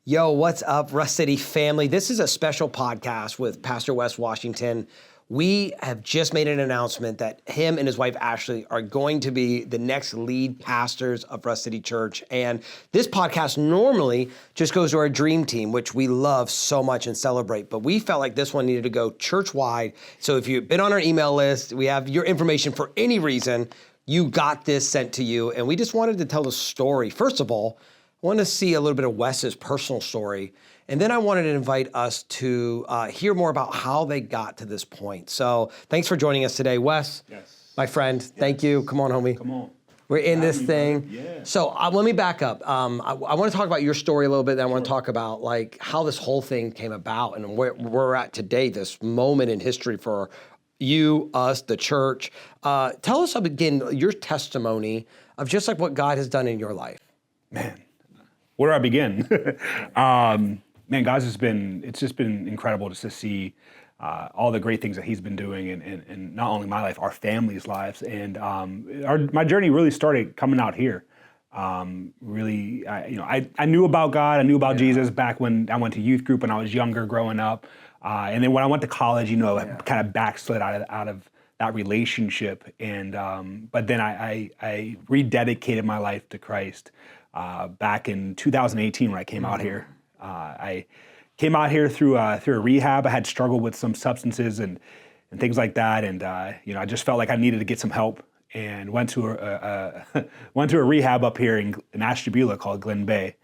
Yo, what's up, Rust City family? This is a special podcast with Pastor Wes Washington. We have just made an announcement that him and his wife, Ashley, are going to be the next lead pastors of Rust City Church. And this podcast normally just goes to our dream team, which we love so much and celebrate. But we felt like this one needed to go church-wide. So if you've been on our email list, we have your information for any reason, you got this sent to you. And we just wanted to tell the story. First of all, I wanted to see a little bit of Wes's personal story. And then I wanted to invite us to hear more about how they got to this point. So thanks for joining us today, Wes. Yes. My friend, thank you. Come on, homie. Come on. We're in this thing. Yeah. So let me back up. I want to talk about your story a little bit. Then I want to talk about like how this whole thing came about and where we're at today, this moment in history for you, us, the church. Tell us again your testimony of just like what God has done in your life. Man, where do I begin? Man, God's just been, it's just been incredible just to see all the great things that he's been doing in not only my life, our family's lives. And my journey really started coming out here. I knew about God, I knew about Jesus back when I went to youth group when I was younger growing up. And then when I went to college, I kind of backslid out of that relationship. And but then I rededicated my life to Christ back in 2018 when I came out here. I came out here through a rehab. I had struggled with some substances and things like that, and I just felt like I needed to get some help, and went to a rehab up here in Ashtabula called Glen Bay,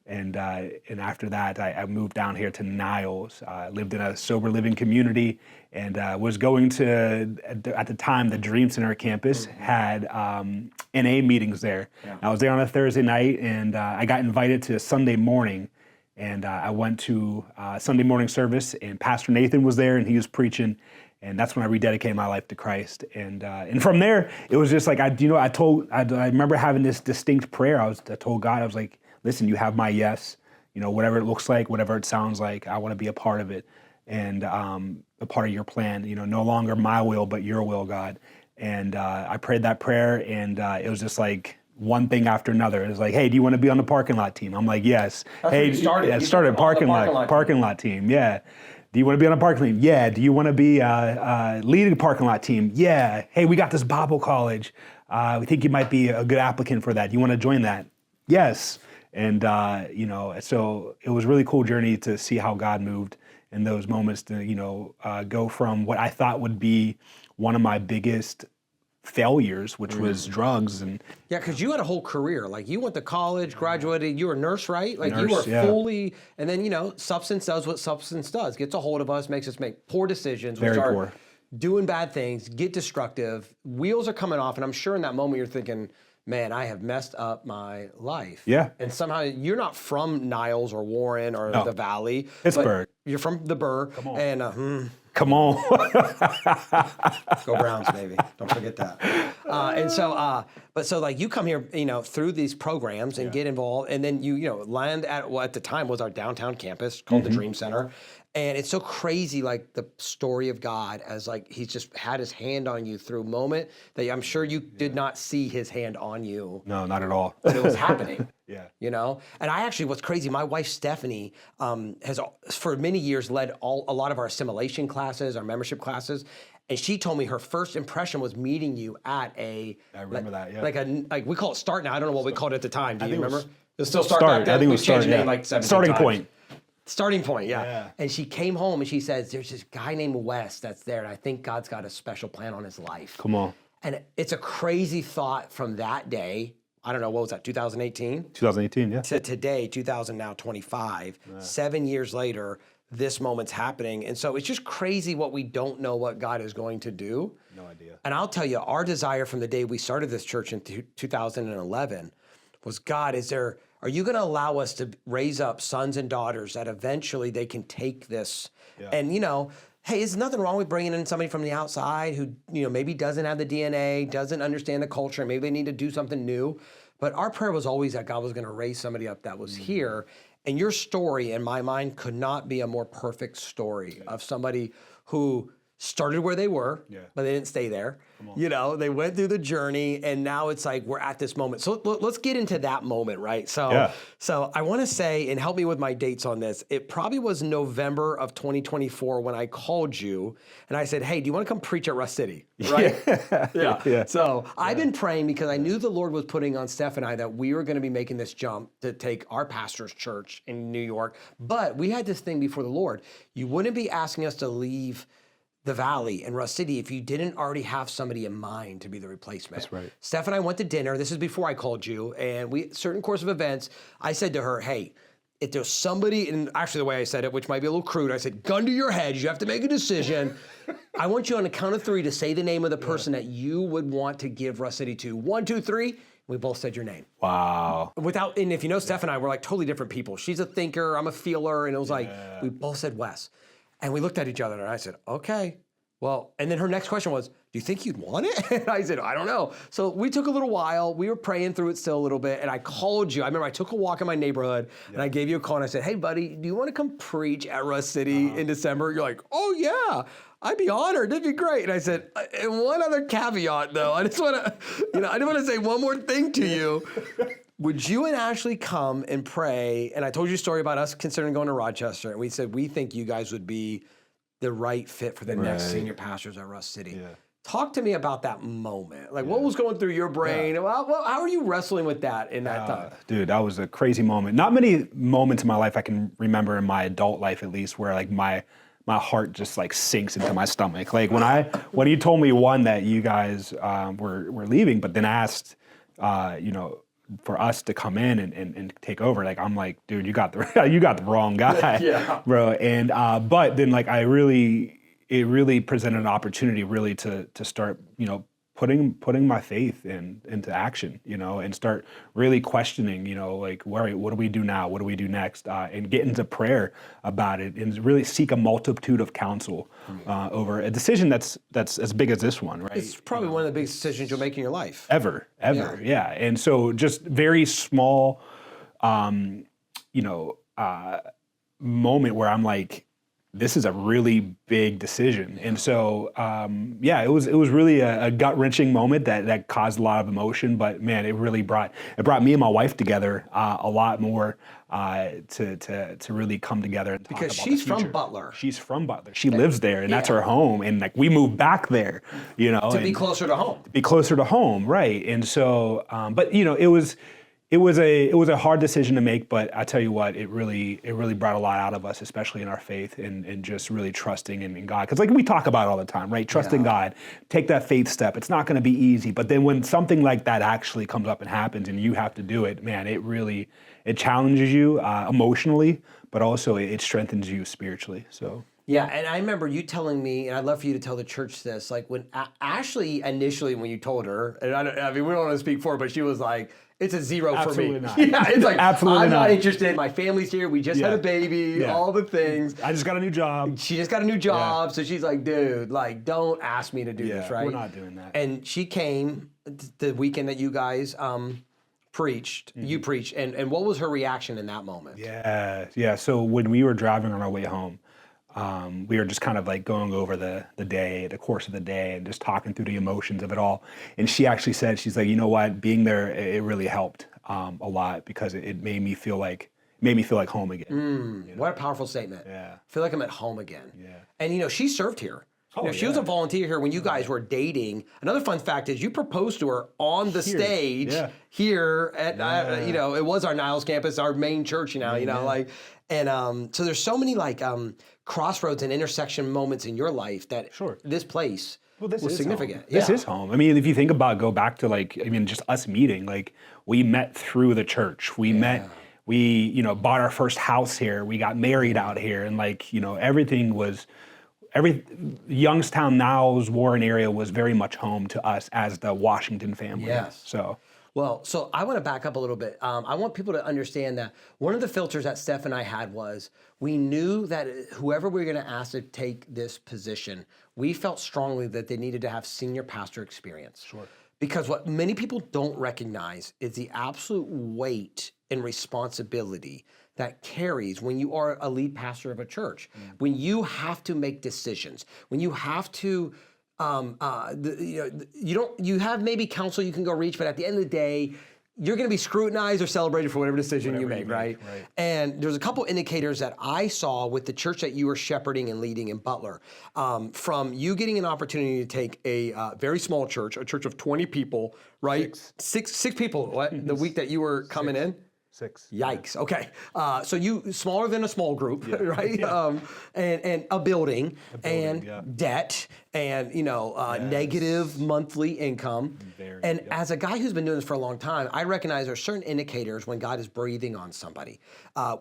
and after that I moved down here to Niles. Lived in a sober living community, and was going to at the time the Dream Center campus had NA meetings there. Yeah. I was there on a Thursday night, and I got invited to a Sunday morning. And I went to Sunday morning service, and Pastor Nathan was there, and he was preaching, and that's when I rededicated my life to Christ. And from there, it was just like I remember having this distinct prayer. I told God, I was like, listen, you have my yes. Whatever it looks like, whatever it sounds like, I want to be a part of it, and a part of your plan. No longer my will, but your will, God. And I prayed that prayer, and it was just like one thing after another. It was like, hey, do you want to be on the parking lot team? I'm like, yes. That's hey, where you started. Yeah, started parking lot team. Yeah. Do you want to be on a parking lot team? Yeah. Do you want to be leading a parking lot team? Yeah. Hey, we got this Bible college. We think you might be a good applicant for that. Do you want to join that? Yes. And so it was a really cool journey to see how God moved in those moments to go from what I thought would be one of my biggest failures, which was drugs. And because you had a whole career. Like you went to college, graduated, you were a nurse, right? Like nurse, you were fully, and then substance does what substance does, gets a hold of us, makes us make poor decisions, very poor, doing bad things, get destructive, wheels are coming off, and I'm sure in that moment you're thinking, man, I have messed up my life. Yeah. And somehow you're not from Niles or Warren or the Valley. Pittsburgh. You're from the Burr. Come on. And come on. Go Browns, baby. Don't forget that. So like you come here, through these programs and get involved, and then you land at what at the time was our downtown campus called the Dream Center. And it's so crazy, like the story of God as like he's just had his hand on you through a moment that I'm sure you did not see his hand on you. No, not at all. But it was happening. Yeah. And I actually, what's crazy, my wife Stephanie has for many years led a lot of our assimilation classes, our membership classes. And she told me her first impression was meeting you at I remember that, yeah. Like we call it Start now. I don't know what we called it at the time. Do you remember? It was still Start. Back then. I think it was Start. Name like 17 Starting times. Point. Starting Point, yeah. And she came home and she says, there's this guy named Wes that's there, and I think God's got a special plan on his life. Come on. And it's a crazy thought from that day. I don't know, what was that, 2018? 2018, yeah. To today, 2025, 7 years later, this moment's happening. And so it's just crazy what we don't know what God is going to do. No idea. And I'll tell you, our desire from the day we started this church in 2011 was, God, are you going to allow us to raise up sons and daughters that eventually they can take this? Yeah. And, hey, there's nothing wrong with bringing in somebody from the outside who, maybe doesn't have the DNA, doesn't understand the culture, maybe they need to do something new. But our prayer was always that God was going to raise somebody up that was here. And your story, in my mind, could not be a more perfect story of somebody who started where they were, but they didn't stay there. You know, they went through the journey, and now it's like we're at this moment. So let's get into that moment, right? So I want to say, and help me with my dates on this, it probably was November of 2024 when I called you, and I said, hey, do you want to come preach at Rush City, right? So I've been praying because I knew the Lord was putting on Steph and I that we were going to be making this jump to take our pastor's church in New York, but we had this thing before the Lord. You wouldn't be asking us to leave the Valley and Rush City if you didn't already have somebody in mind to be the replacement. That's right. Steph and I went to dinner. This is before I called you, and certain course of events, I said to her, hey, if there's somebody, and actually the way I said it, which might be a little crude, I said, gun to your head, you have to make a decision. I want you on a count of three to say the name of the person that you would want to give Rush City to. 1, 2, 3. We both said your name. Wow. And if you know Steph and I, we're like totally different people. She's a thinker, I'm a feeler, and it was like, we both said Wes. And we looked at each other, and I said, okay. Well, and then her next question was, do you think you'd want it? And I said, I don't know. So we took a little while. We were praying through it still a little bit. And I called you. I remember I took a walk in my neighborhood and I gave you a call and I said, hey, buddy, do you want to come preach at Rush City in December? You're like, oh, yeah, I'd be honored. That'd be great. And I said, and one other caveat, though. I just want to say one more thing to you. Would you and Ashley come and pray? And I told you a story about us considering going to Rochester. And we said, we think you guys would be the right fit for the next senior pastors at Rush City. Talk to me about that moment. Like, what was going through your brain? How are you wrestling with that in that time? Dude, that was a crazy moment. Not many moments in my life I can remember in my adult life, at least, where like my heart just like sinks into my stomach. Like when you told me one that you guys were leaving, but then asked, for us to come in and take over, like I'm like, dude, you got the wrong guy, bro. And but then like it really presented an opportunity really to start, putting my faith into action, and start really questioning, like, what do we do now? What do we do next? And get into prayer about it and really seek a multitude of counsel over a decision that's as big as this one, right? It's probably one of the biggest decisions you'll make in your life. Ever. Yeah. And so just very small, moment where I'm like, this is a really big decision. And so, it was really a gut-wrenching moment that caused a lot of emotion, but man, it brought me and my wife together a lot more to really come together and talk because about she's the future. from Butler. She's from Butler. She lives there, and that's her home. And like we moved back there, to be closer to home. Be closer to home, right? And so, but it was a hard decision to make, but I tell you what, it really brought a lot out of us, especially in our faith and just really trusting in God. Because like we talk about it all the time, right? Trust in God, take that faith step. It's not going to be easy, but then when something like that actually comes up and happens, and you have to do it, man, it challenges you emotionally, but also it strengthens you spiritually. So. Yeah, and I remember you telling me, and I'd love for you to tell the church this, like when Ashley initially, when you told her, and we don't want to speak for her, but she was like, it's a 0 Absolutely for me. Not. Yeah, it's like, Absolutely I'm not not interested. My family's here. We just had a baby, all the things. I just got a new job. She just got a new job. So she's like, dude, like, don't ask me to do this, right? We're not doing that. And she came the weekend that you guys preached, you preached, and what was her reaction in that moment? Yeah. So when we were driving on our way home, we were just kind of like going over the course of the day and just talking through the emotions of it all. And she actually said, she's like, you know what, being there, it really helped a lot because it made me feel like home again. What a powerful statement. Yeah. I feel like I'm at home again. Yeah. And she served here. She was a volunteer here when you guys were dating. Another fun fact is you proposed to her on the stage here at, it was our Niles campus, our main church and so there's so many like crossroads and intersection moments in your life that this place was significant. Home. This is home. I mean, if you think about, go back to just us meeting, like we met through the church. We met, we, bought our first house here. We got married out here and Youngstown, Niles, Warren area was very much home to us as the Washington family. Yes. So I want to back up a little bit. I want people to understand that one of the filters that Steph and I had was we knew that whoever we were going to ask to take this position, we felt strongly that they needed to have senior pastor experience. Sure. Because what many people don't recognize is the absolute weight and responsibility that carries when you are a lead pastor of a church, when you have to make decisions, when you have to, you have maybe counsel you can go reach, but at the end of the day, you're going to be scrutinized or celebrated for whatever decision you make, right? And there's a couple indicators that I saw with the church that you were shepherding and leading in Butler, from you getting an opportunity to take a very small church, a church of 20 people, right? Six people, the week that you were coming in? 6. Yikes. Okay. So you smaller than a small group, right? And a building and debt and, negative monthly income. As a guy who's been doing this for a long time, I recognize there are certain indicators when God is breathing on somebody.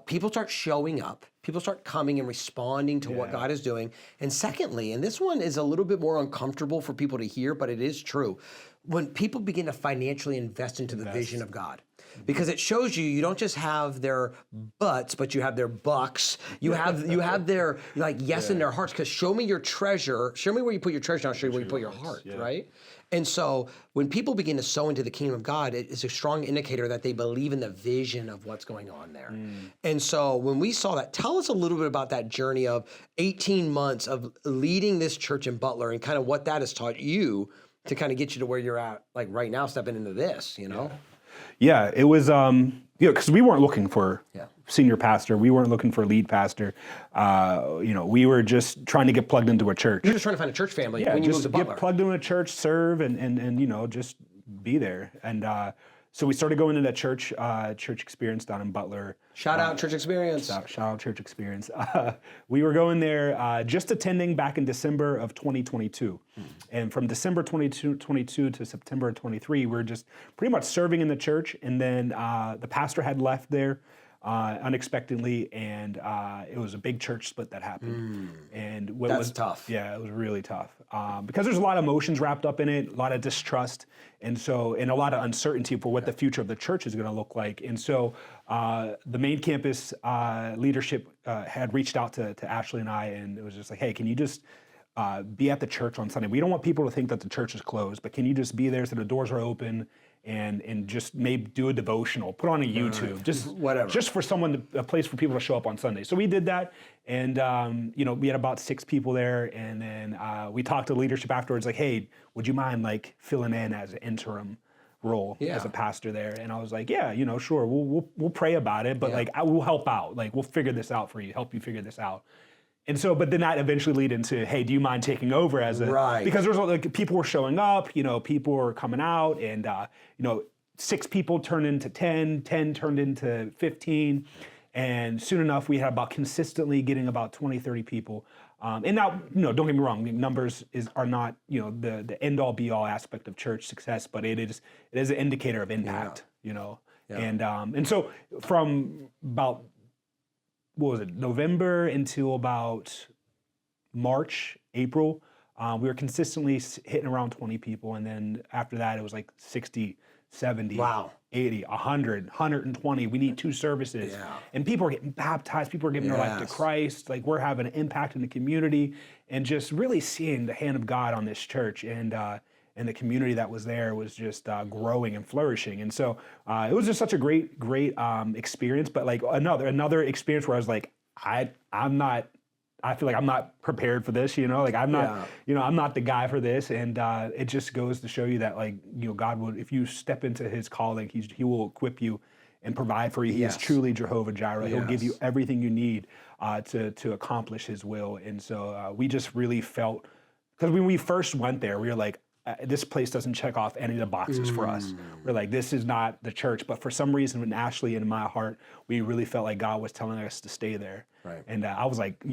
People start showing up. People start coming and responding to what God is doing. And secondly, and this one is a little bit more uncomfortable for people to hear, but it is true. When people begin to financially invest into the vision of God, because it shows you don't just have their butts, but you have their bucks. You have their yes in their hearts. Because show me your treasure. Show me where you put your treasure. I'll show you where you put your heart. Right. And so when people begin to sow into the kingdom of God, it is a strong indicator that they believe in the vision of what's going on there. And so when we saw that, tell us a little bit about that journey of 18 months of leading this church in Butler and kind of what that has taught you to kind of get you to where you're at, like right now, stepping into this, Yeah, it was, because we weren't looking for senior pastor. We weren't looking for lead pastor. We were just trying to get plugged into a church. You're just trying to find a church family when you moved to Butler. Get plugged into a church, serve, and just be there. And so we started going to that church experience down in Butler. Shout out Church Experience. Shout out Church Experience. We were going there just attending back in December of 2022. And from December 2022 to September 23, we were just pretty much serving in the church. And then the pastor had left there unexpectedly, and it was a big church split that happened. And That's tough. Yeah, it was really tough because there's a lot of emotions wrapped up in it, a lot of distrust, and a lot of uncertainty for what the future of the church is going to look like. And so the main campus leadership had reached out to Ashley and I, and it was just like, hey, can you just be at the church on Sunday? We don't want people to think that the church is closed, but can you just be there so the doors are open? And just maybe do a devotional, put on a YouTube, just whatever, just for a place for people to show up on Sunday. So we did that, and we had about 6 people there, and then we talked to leadership afterwards, like, hey, would you mind filling in as an interim role as a pastor there? And I was like, yeah, sure, we'll pray about it, but I will help out, we'll figure this out for you, help you figure this out. And so, but then that eventually lead into, hey, do you mind taking over as a, because there's people were showing up, people were coming out, and 6 people turned into 10 turned into 15. And soon enough, we had about consistently getting about 20, 30 people. And now, don't get me wrong, numbers are not, the end all be all aspect of church success, but it is an indicator of impact, And so from about, November until about March, April, we were consistently hitting around 20 people. And then after that, it was 60, 70, 80, 100, 120. We need 2 services. Yeah. And people are getting baptized. People are giving their life to Christ. We're having an impact in the community and just really seeing the hand of God on this church. And the community that was there was just growing and flourishing. And so it was just such a great experience. But another experience where I was like, I feel like I'm not prepared for this, I'm not, I'm not the guy for this. And it just goes to show you that God will, if you step into his calling, he will equip you and provide for you. He is truly Jehovah Jireh. He'll give you everything you need to accomplish his will. And so we just really felt, because when we first went there, we were like, this place doesn't check off any of the boxes for us. We're like, this is not the church. But for some reason, in Ashley and in my heart, we really felt like God was telling us to stay there. Right. And I was like,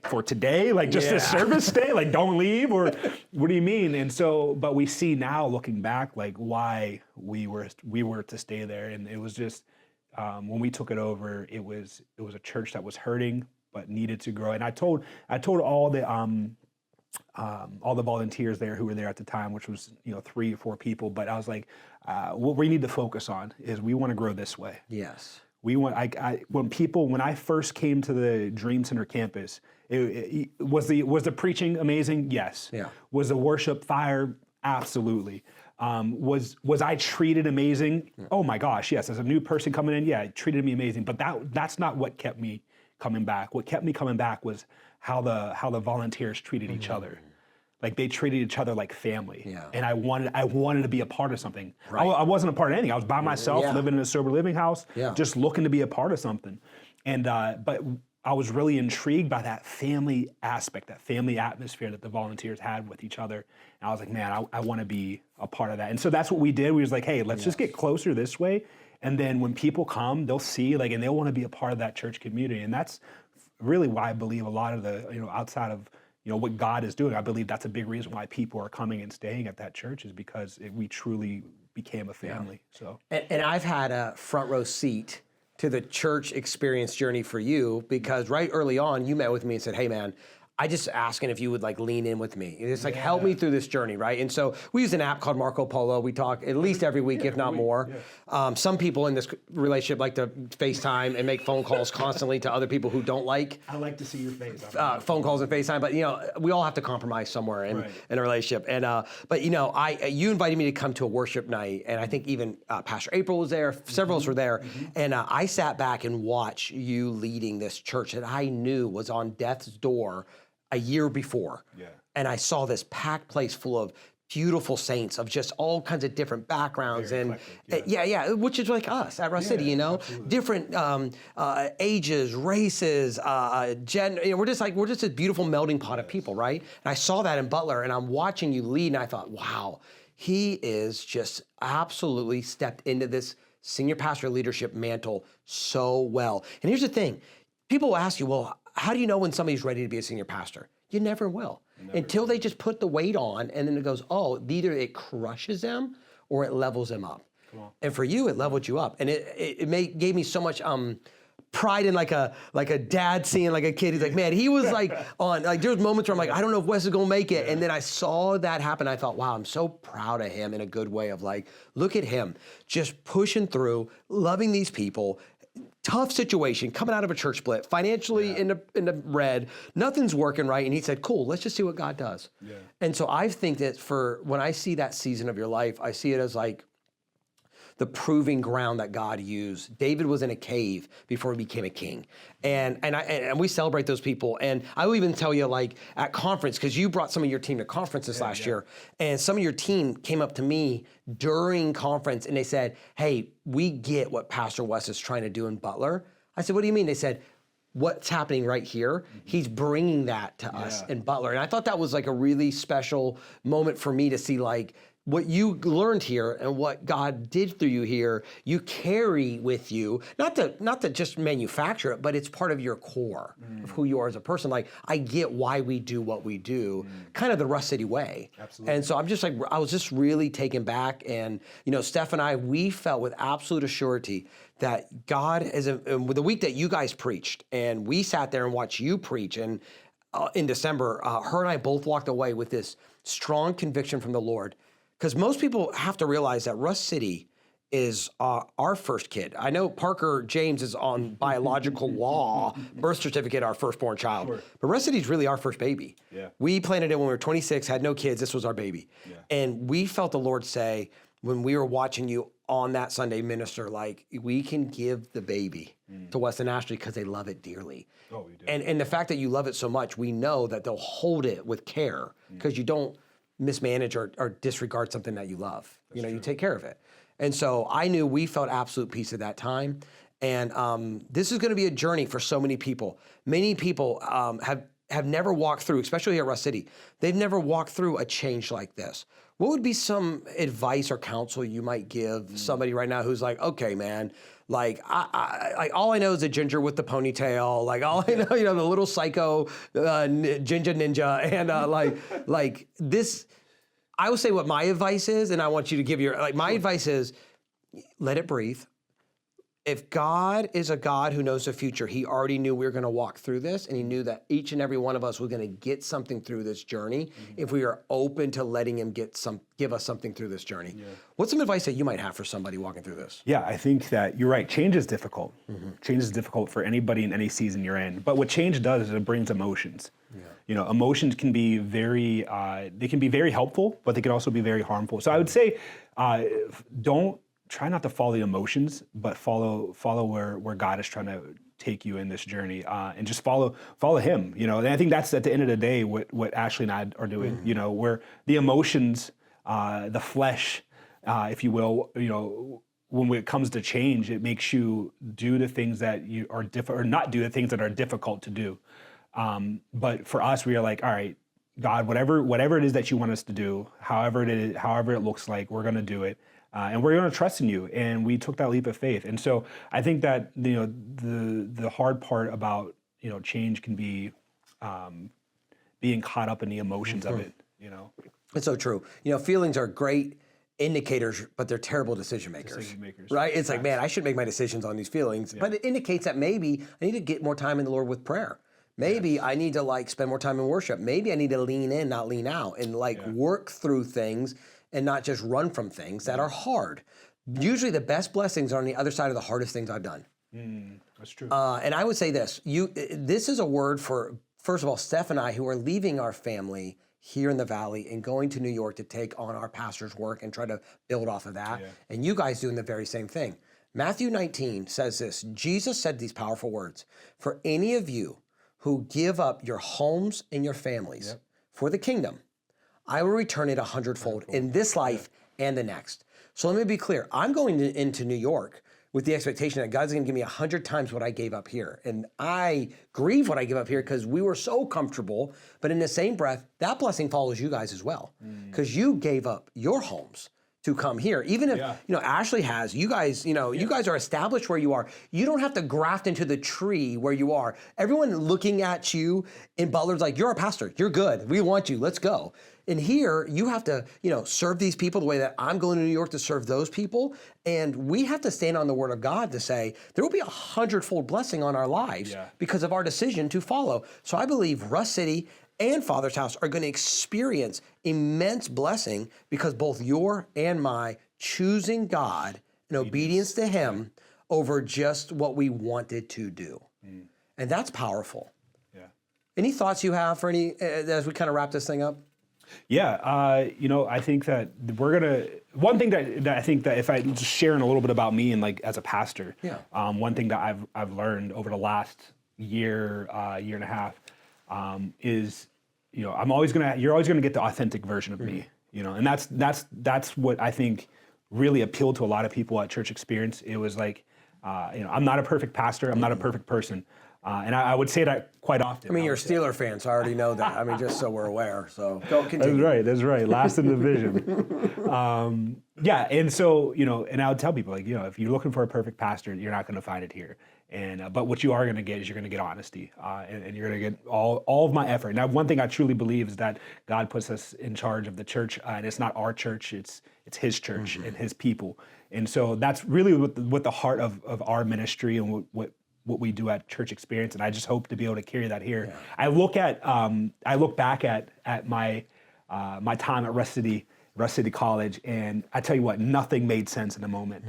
for today, just this service stay, don't leave, or what do you mean? And so, but we see now, looking back, why we were to stay there. And it was just, when we took it over, it was a church that was hurting but needed to grow. And I told all the volunteers there who were there at the time, which was 3 or 4 people, but I was like, what we need to focus on is we want to grow this way. Yes. We want. When I first came to the Dream Center campus, was the preaching amazing? Yes. Yeah. Was the worship fire? Absolutely. Was I treated amazing? Oh my gosh, yes. As a new person coming in, yeah, it treated me amazing. But that's not what kept me coming back. What kept me coming back was how the volunteers treated each other. Like they treated each other like family. Yeah. And I wanted to be a part of something. Right. I wasn't a part of anything. I was by myself, living in a sober living house, just looking to be a part of something. And but I was really intrigued by that family aspect, that family atmosphere that the volunteers had with each other. And I was like, man, I want to be a part of that. And so that's what we did. We was like, hey, let's just get closer this way. And then when people come, they'll see, like, and they'll want to be a part of that church community. And that's really why I believe a lot of the, outside of, what God is doing, I believe that's a big reason why people are coming and staying at that church is because we truly became a family. So, and I've had a front row seat to the church experience journey for you because right early on you met with me and said, hey man, I just asking if you would like lean in with me. It's like, help me through this journey, right? And so we use an app called Marco Polo. We talk at least every week, if not more. Some people in this relationship like to FaceTime and make phone calls constantly to other people who don't like. I like to see your face. Phone calls and FaceTime, but we all have to compromise somewhere in a relationship. And but you invited me to come to a worship night, and I think even Pastor April was there. Several of us were there, and I sat back and watched you leading this church that I knew was on death's door a year before. And I saw this packed place full of beautiful saints of just all kinds of different backgrounds. Very and which is like us at Rush City, absolutely. Different ages, races, gender. We're just a beautiful melting pot of people, right? And I saw that in Butler, and I'm watching you lead, and I thought, wow, he is just absolutely stepped into this senior pastor leadership mantle so well. And here's the thing. People will ask you, well, how do you know when somebody's ready to be a senior pastor? You never will. Until they just put the weight on and then it goes, either it crushes them or it levels them up. And for you, it leveled you up. And it gave me so much pride in like a dad seeing like a kid. He's like, man, he was like on, like there was moments where I'm like, I don't know if Wes is gonna make it. And then I saw that happen. I thought, wow, I'm so proud of him in a good way of like, look at him just pushing through, loving these people, tough situation, coming out of a church split, financially in the red, nothing's working right. And he said, cool, let's just see what God does. And so I think that when I see that season of your life, I see it as like the proving ground that God used. David was in a cave before he became a king. And we celebrate those people. And I will even tell you like at conference, because you brought some of your team to conferences last year, and some of your team came up to me during conference and they said, hey, we get what Pastor Wes is trying to do in Butler. I said, what do you mean? They said, what's happening right here, he's bringing that to us in Butler. And I thought that was like a really special moment for me to see like, what you learned here and what God did through you here, you carry with you, not to just manufacture it, but it's part of your core of who you are as a person. Like, I get why we do what we do, kind of the Rush City way. Absolutely. And so I was just really taken back. And, Steph and I, we felt with absolute assurity that God with the week that you guys preached, and we sat there and watched you preach, and in December, her and I both walked away with this strong conviction from the Lord. Because most people have to realize that Rush City is our first kid. I know Parker James is on biological law, birth certificate, our firstborn child. Sure. But Rush City is really our first baby. We planted it when we were 26, had no kids. This was our baby. And we felt the Lord say, when we were watching you on that Sunday minister, like, we can give the baby to Wes and Ashley because they love it dearly. Oh, we do. And the fact that you love it so much, we know that they'll hold it with care because you don't mismanage or disregard something that you love. That's true. You take care of it. And so I knew we felt absolute peace at that time. And this is going to be a journey for so many people. Many people have never walked through, especially here at Rush City, they've never walked through a change like this. What would be some advice or counsel you might give somebody right now who's like, okay, man, like I all I know is a ginger with the ponytail, like all I know, the little psycho ginger ninja, and like this. I will say what my advice is, and I want you to give my advice is, let it breathe. If God is a God who knows the future, he already knew we were going to walk through this, and he knew that each and every one of us was going to get something through this journey if we are open to letting him give us something through this journey. What's some advice that you might have for somebody walking through this? Yeah, I think that you're right. Change is difficult. Change is difficult for anybody in any season you're in. But what change does is it brings emotions. emotions can be they can be very helpful, but they can also be very harmful. So I would say, don't try not to follow the emotions, but follow where God is trying to take you in this journey, and just follow Him. And I think that's at the end of the day what Ashley and I are doing. Where the emotions, the flesh, if you will, when it comes to change, it makes you do the things that you are or not do the things that are difficult to do. But for us, we are like, all right, God, whatever it is that you want us to do, however it looks like, we're going to do it. And we're going to trust in you. And we took that leap of faith. And so I think that, the hard part about, change can be being caught up in the emotions of it, It's so true. Feelings are great indicators, but they're terrible decision makers. Right? It's like, man, I should make my decisions on these feelings. Yeah. But it indicates that maybe I need to get more time in the Lord with prayer. Maybe I need to spend more time in worship. Maybe I need to lean in, not lean out, and work through things and not just run from things that are hard. Usually the best blessings are on the other side of the hardest things I've done. That's true. And I would say this, this is a word for, first of all, Steph and I, who are leaving our family here in the Valley and going to New York to take on our pastor's work and try to build off of that. Yeah. And you guys doing the very same thing. Matthew 19 says this, Jesus said these powerful words, "For any of you who give up your homes and your families for the kingdom, I will return it 100-fold in this life and the next." So let me be clear. I'm going into New York with the expectation that God's going to give me 100 times what I gave up here. And I grieve what I give up here because we were so comfortable. But in the same breath, that blessing follows you guys as well. Because you gave up your homes to come here. Even if, Ashley has, you guys, you guys are established where you are. You don't have to graft into the tree where you are. Everyone looking at you in Butler's like, you're a pastor, you're good, we want you, let's go. And here, you have to, serve these people the way that I'm going to New York to serve those people. And we have to stand on the word of God to say, there will be 100-fold blessing on our lives because of our decision to follow. So I believe Russ City and Father's House are going to experience immense blessing because both your and my choosing God and obedience to Him over just what we wanted to do. And that's powerful. Yeah. Any thoughts you have for as we kind of wrap this thing up? Yeah, I think that one thing that I think that if I just sharing a little bit about me and as a pastor, one thing that I've learned over the last year and a half, is, you're always gonna get the authentic version of me, and that's what I think really appealed to a lot of people at Church Experience. It was I'm not a perfect pastor, I'm not a perfect person. And I would say that quite often. I mean, you're a Steeler fan, so I already know that. I mean, just so we're aware. So don't continue. That's right. Last in the division. And so, and I would tell people, if you're looking for a perfect pastor, you're not going to find it here. And but what you are going to get is you're going to get honesty, and you're going to get all of my effort. Now, one thing I truly believe is that God puts us in charge of the church, and it's not our church, it's His church and His people. And so that's really what the heart of our ministry and what we do at Church Experience, and I just hope to be able to carry that here. Yeah. I look back at my time at Russ City College, and I tell you what, nothing made sense in the moment.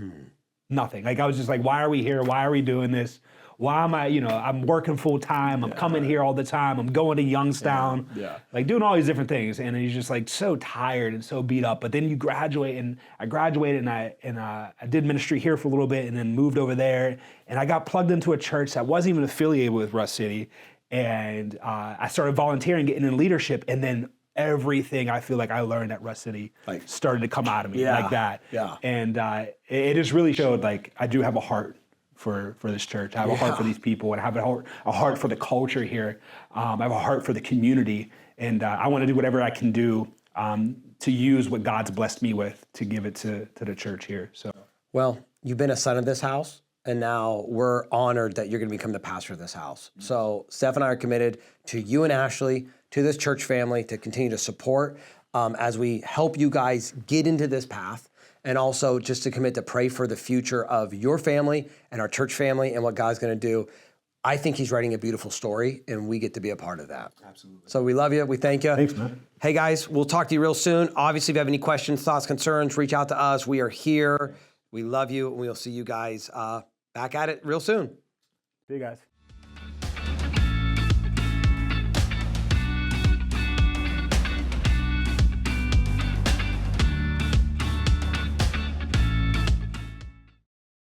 Nothing. I was just like, why are we here? Why are we doing this? Why am I, I'm working full time. I'm coming here all the time. I'm going to Youngstown, doing all these different things. And you're just so tired and so beat up. But then you graduate, and I graduated, and I did ministry here for a little bit, and then moved over there. And I got plugged into a church that wasn't even affiliated with Russ City. And I started volunteering, getting in leadership, and then everything I feel like I learned at Russ City started to come out of me like that. Yeah. And it has really showed I do have a heart for this church. I have a heart for these people, and I have a heart for the culture here. I have a heart for the community, and I want to do whatever I can do to use what God's blessed me with to give it to the church here. So, well, you've been a son of this house, and now we're honored that you're going to become the pastor of this house. So Steph and I are committed to you and Ashley, to this church family, to continue to support as we help you guys get into this path. And also just to commit to pray for the future of your family and our church family and what God's going to do. I think He's writing a beautiful story, and we get to be a part of that. Absolutely. So we love you. We thank you. Thanks, man. Hey, guys, we'll talk to you real soon. Obviously, if you have any questions, thoughts, concerns, reach out to us. We are here. We love you, and we'll see you guys back at it real soon. See you guys.